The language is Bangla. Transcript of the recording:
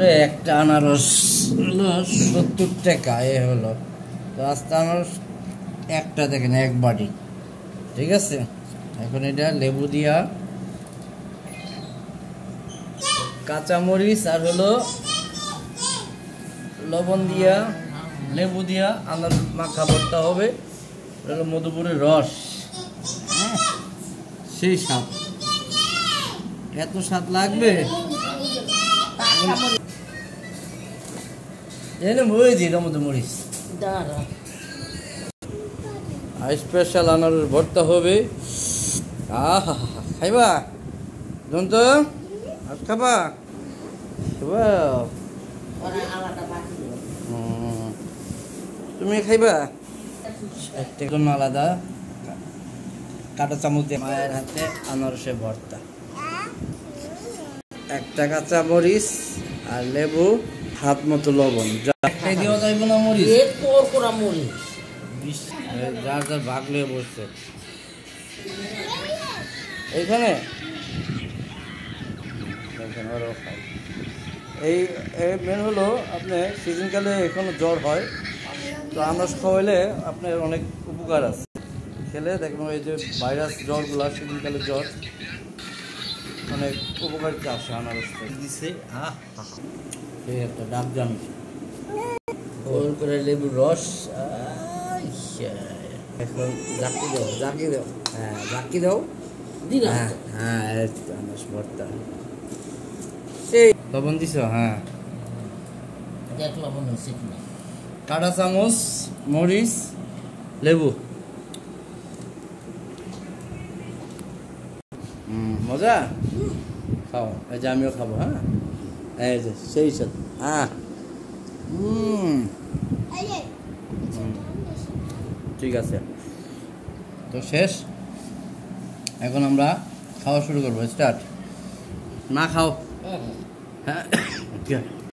একটা আনারস হলো 70 টাকা। এ হলো তো আজকে আনারস একটা দেখেন এক বাটি, ঠিক আছে। এখন এটা লেবু দিয়া, কাঁচামরিচ আর হলো লবণ দিয়া, লেবু দিয়া আনারস মাখা ভর্তা হবে। হলো মধুপুরের রস, সেই স্বাদ, এত স্বাদ লাগবে। মরিচ স্পেশাল আনারস ভর্তা হবে। আহা খাইবা দন্ত খাবা, তুমি খাইবা একটা আলাদা কাঁটা চামচ দিয়ে মায়ের হাতে আনারসে ভর্তা, একটা কাঁচা মরিচ আর লেবু, হাত মতো লবণ। দেওয়া যাইব না মরিচ, যার যার ভাগ লিয়ে বসছে এইখানে। এই মেন হলো আপনার সিজনকালে এখনো জ্বর হয়, তো আনারস খাওয়াইলে আপনার অনেক উপকার আছে। খেলে দেখবেন এই যে ভাইরাস জ্বরগুলা, সিজনকালে জ্বর অনেক উপকারিতা আছে আনারস দিছে। এই একটা ডাব জাম গোল করে লেবুর রস, এখন জাকি দাও, জাকি দাও, হ্যাঁ জাকি দাও, হ্যাঁ হ্যাঁ আনারস ভর্তা। সেই লবণ দিছ, হ্যাঁ লবণ হয়েছে, কাঁটা চামচ মরিচ লেবু, মজা। খাও, এই যে আমিও খাবো। হ্যাঁ এই যে সেই সাথে, হ্যাঁ ঠিক আছে। তো শেষ, এখন আমরা খাওয়া শুরু করবো। স্টার্ট। না খাও, হ্যাঁ